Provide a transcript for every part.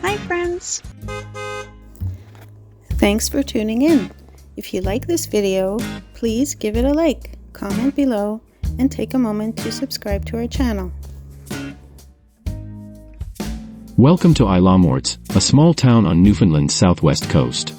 Hi friends! Thanks for tuning in. If you like this video, please give it a like, comment below, and take a moment to subscribe to our channel. Welcome to aux Morts, a small town on Newfoundland's southwest coast.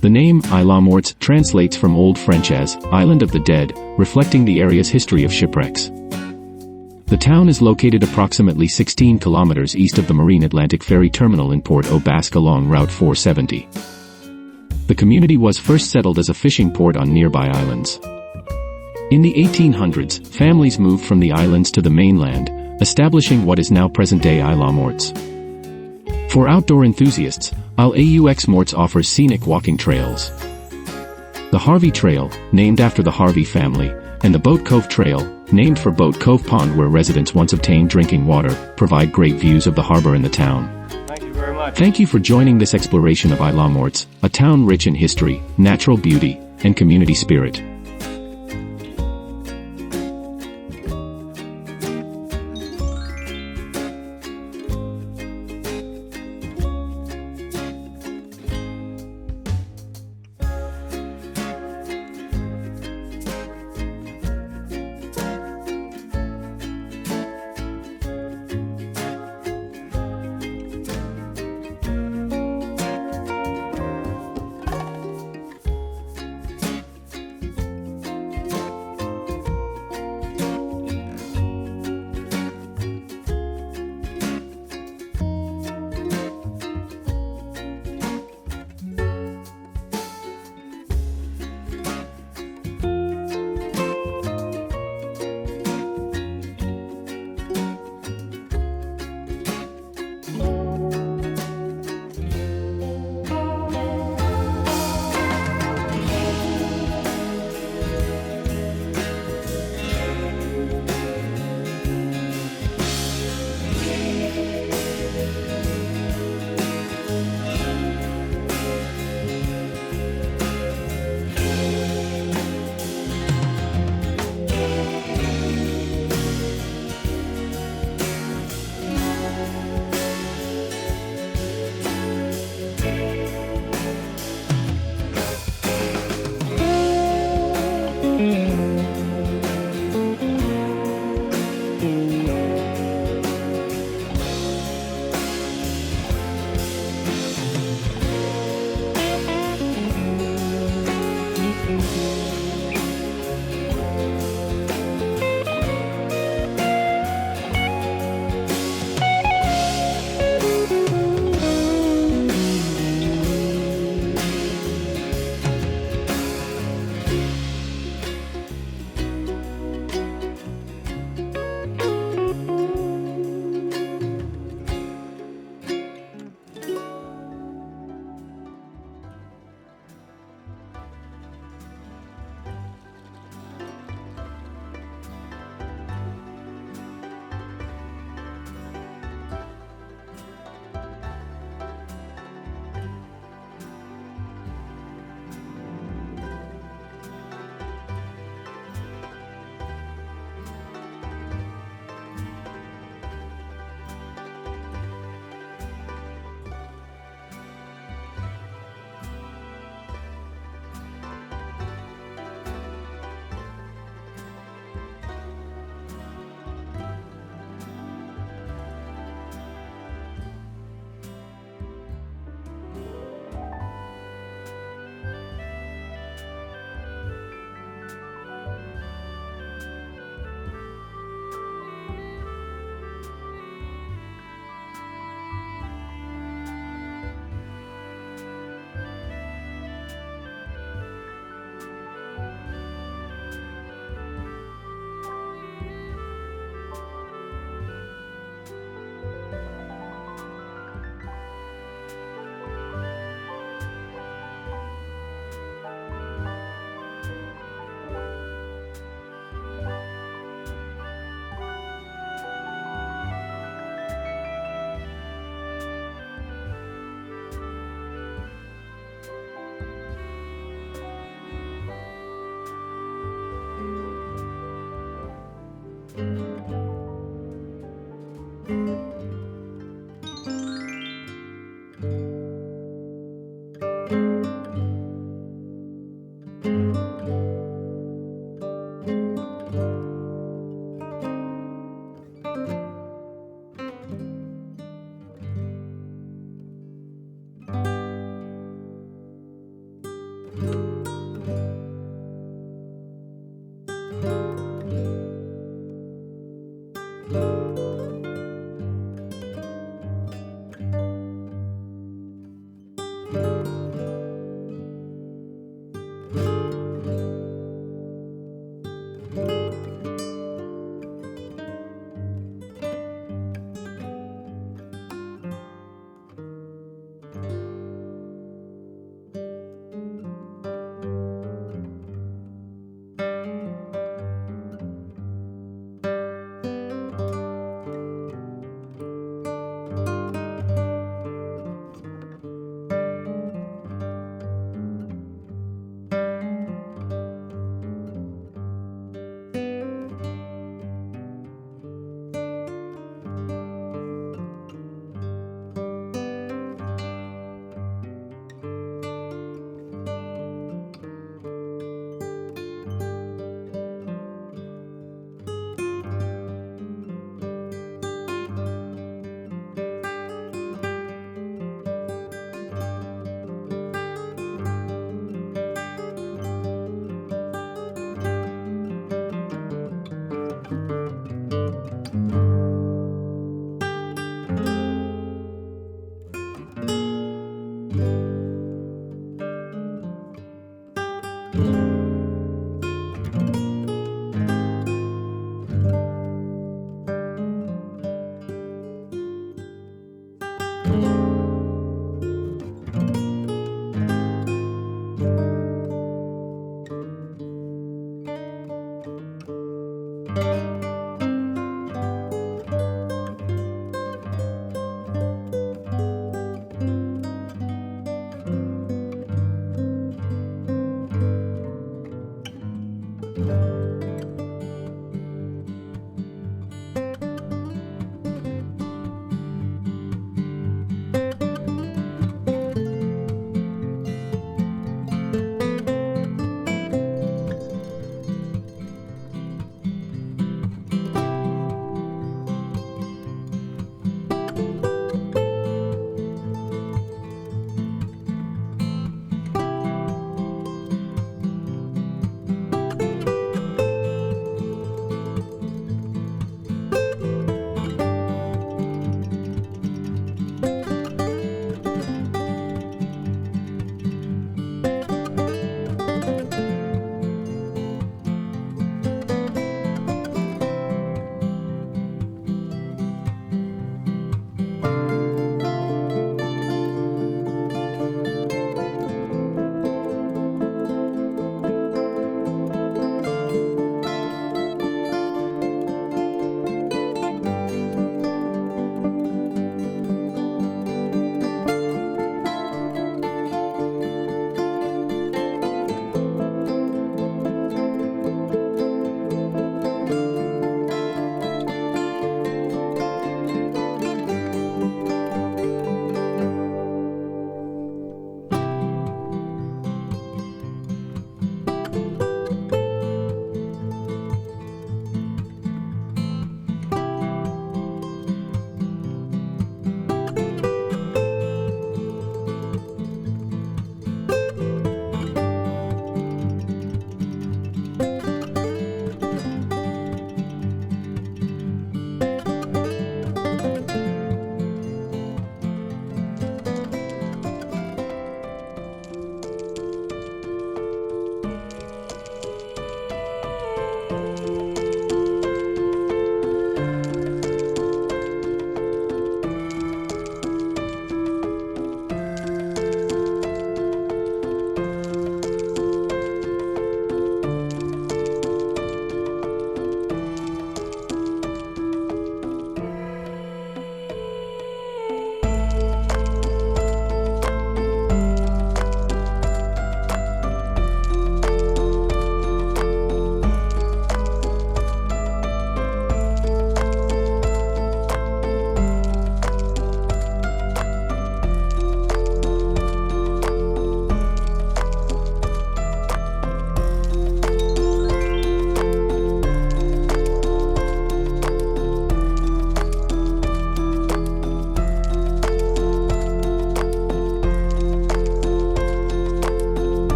The name aux Morts translates from Old French as Island of the Dead, reflecting the area's history of shipwrecks. The town is located approximately 16 kilometers east of the marine Atlantic ferry terminal in Port aux Basques along Route 470. The community was first settled as a fishing port on nearby islands. In the 1800s, families moved from the islands to the mainland, establishing what is now present-day aux Morts. For outdoor enthusiasts, aux Morts offers scenic walking trails. The Harvey Trail, named after the Harvey family, and the Boat Cove Trail, named for Boat Cove Pond where residents once obtained drinking water, provide great views of the harbor and the town. Thank you very much. Thank you for joining this exploration of aux Morts, a town rich in history, natural beauty, and community spirit.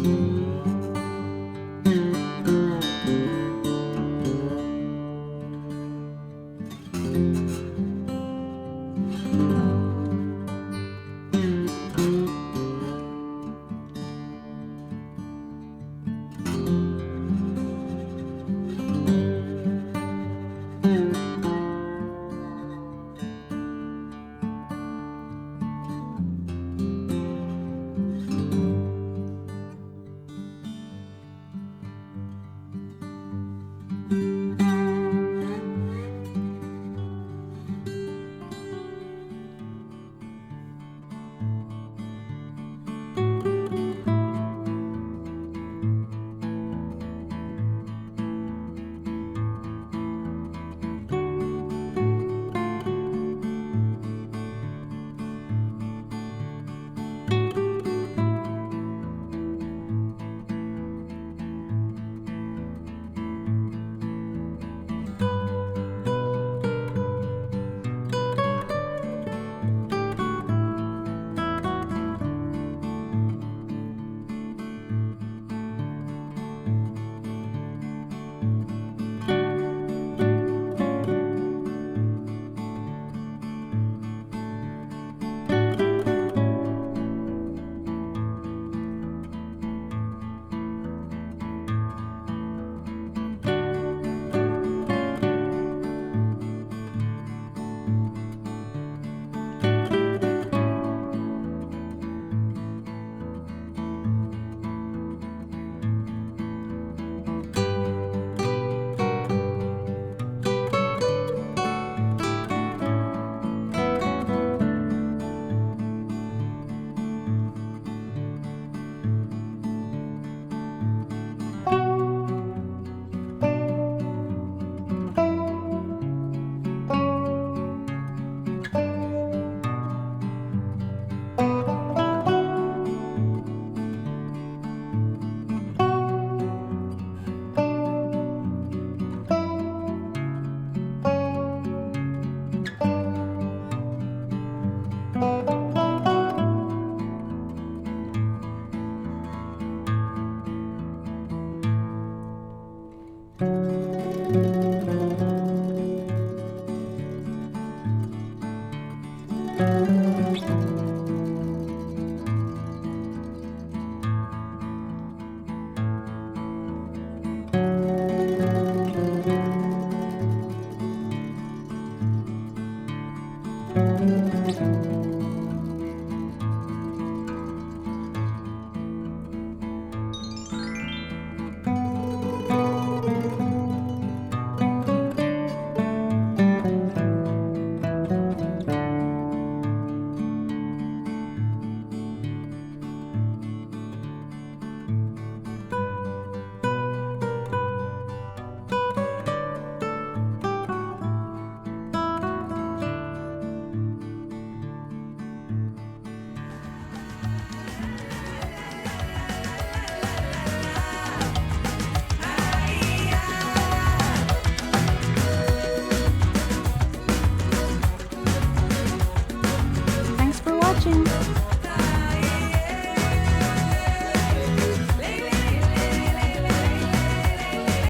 Morts.